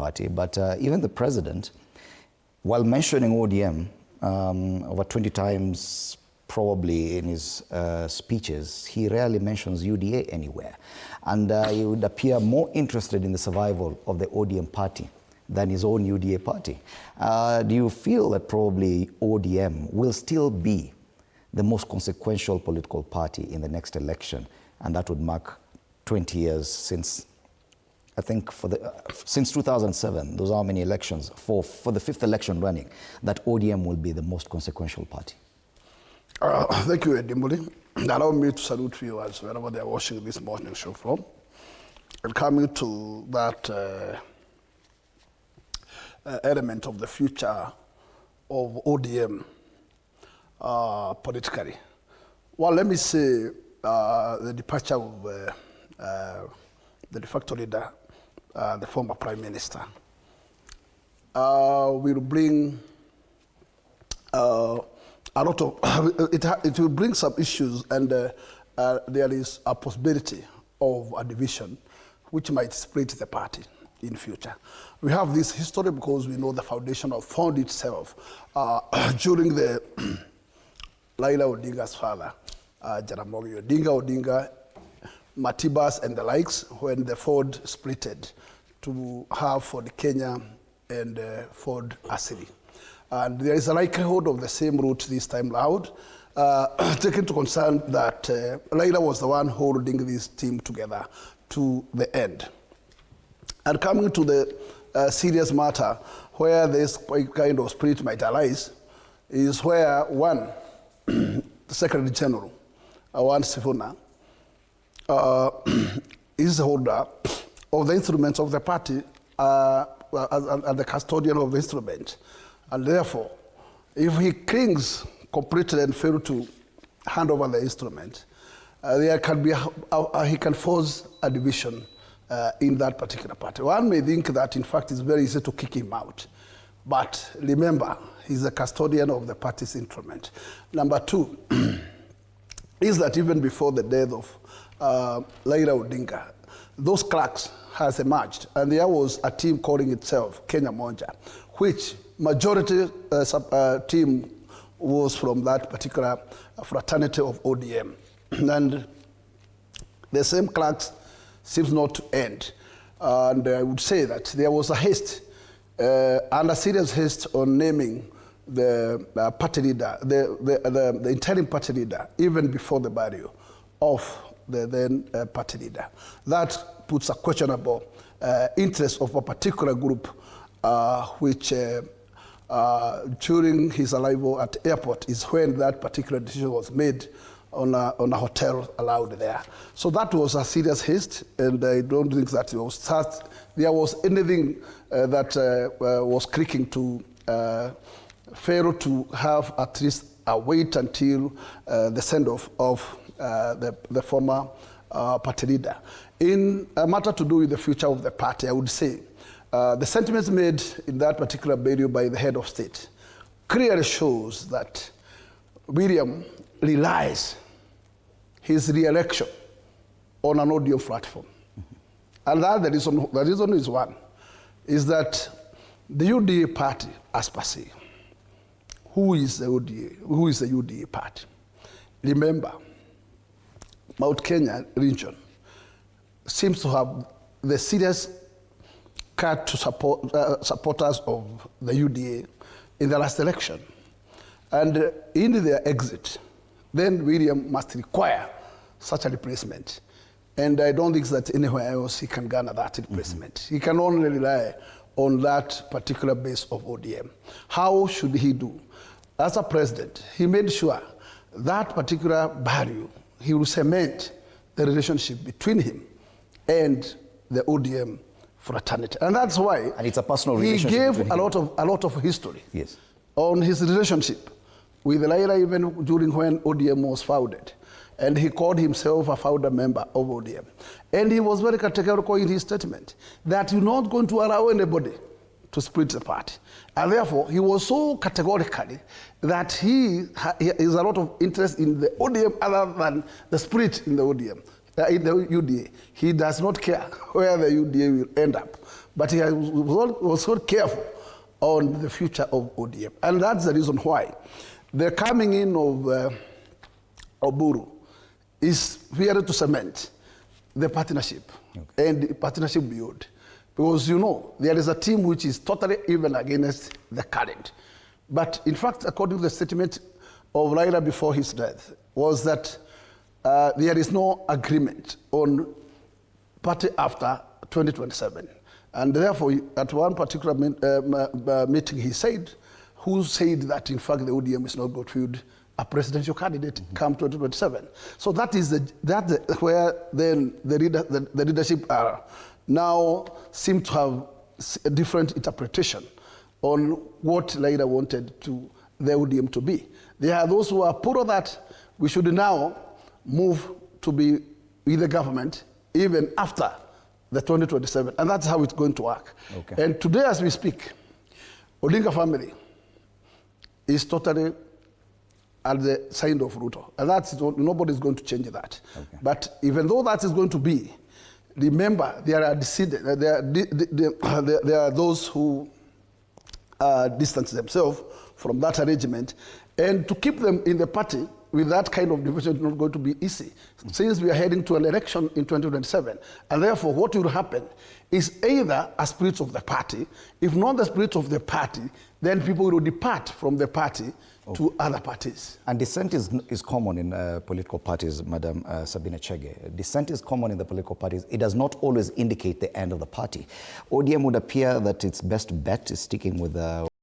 party, but even the president, while mentioning ODM over 20 times probably in his speeches, he rarely mentions UDA anywhere. And he would appear more interested in the survival of the ODM party than his own UDA party. Do you feel that probably ODM will still be the most consequential political party in the next election, and that would mark 20 years since, I think, since 2007, those are how many elections, for the 5th election running, that ODM will be the most consequential party? Thank you, Edimuli. Allow me to salute viewers wherever they are watching this morning show from. And coming to that element of the future of ODM politically. Well, let me say the departure of the de facto leader, the former Prime Minister, will bring a lot of, it will bring some issues, and there is a possibility of a division which might split the party in future. We have this history because we know the foundation of found itself during the Raila Odinga's father, Jaramogi Odinga, Matibas and the likes, when the Ford splitted to have Ford Kenya and Ford Asili. And there is a likelihood of the same route this time loud, taking into concern that Raila was the one holding this team together to the end. And coming to the serious matter, where this kind of split might arise, is where one, the Secretary General, Edwin Sifuna, is the holder of the instruments of the party and the custodian of the instrument. And therefore, if he clings completely and fails to hand over the instrument, there can be he can force a division in that particular party. One may think that, in fact, it's very easy to kick him out. But remember, he's the custodian of the party's instrument. Number two is that even before the death of Raila Odinga, those clerks has emerged, and there was a team calling itself Kenya Monja, which majority team was from that particular fraternity of ODM. And the same clerks seems not to end. And I would say that there was a haste, and a serious haste on naming the party leader, the interim party leader, even before the burial of the then party leader. That puts a questionable interest of a particular group which during his arrival at the airport is when that particular decision was made on a hotel allowed there. So that was a serious haste, and I don't think that there was anything that was clicking to fail to have at least a wait until the send-off of the former party leader. In a matter to do with the future of the party, I would say the sentiments made in that particular burial by the head of state clearly shows that William relies his re-election on an audio platform. And that the reason is one, is that the UDA party, as per se, who is the UDA party? Remember, Mount Kenya region seems to have the serious cut to supporters of the UDA in the last election. And in their exit, then William must require such a replacement. And I don't think that anywhere else he can garner that replacement. He can only rely on that particular base of ODM. How should he do? As a president, he made sure that particular value, he will cement the relationship between him and the ODM fraternity. And that's why and it's a personal relationship. He gave a lot of history yes. on his relationship with Raila even during when ODM was founded. And he called himself a founder member of ODM. And he was very categorical in his statement that you're not going to allow anybody to split the party. And therefore, he was so categorically that he has a lot of interest in the ODM other than the split in the ODM, in the UDA. He does not care where the UDA will end up. but he was so careful on the future of ODM. And that's the reason why the coming in of Oburu is here to cement the partnership and the partnership build. Because you know, there is a team which is totally even against the current. But in fact, according to the statement of Raila before his death, was that there is no agreement on party after 2027. And therefore, at one particular meeting, he said, who said that in fact the ODM is not going to field a presidential candidate come 2027. So that is where then the leadership are now seem to have a different interpretation on what Raila wanted to the ODM to be. There are those who are pro that we should now move to be with the government even after the 2027, and that's how it's going to work. Okay. And today as we speak, Odinga family is totally at the side of Ruto, and that's nobody's going to change that. Okay. But even though that is going to be, remember there are there are those who distance themselves from that arrangement, and to keep them in the party with that kind of division is not going to be easy, since we are heading to an election in 2027. And therefore, what will happen is either a spirit of the party. If not the spirit of the party, then people will depart from the party to other parties. And dissent is common in political parties, Madam Sabina Chege. Dissent is common in the political parties. It does not always indicate the end of the party. ODM would appear that its best bet is sticking with the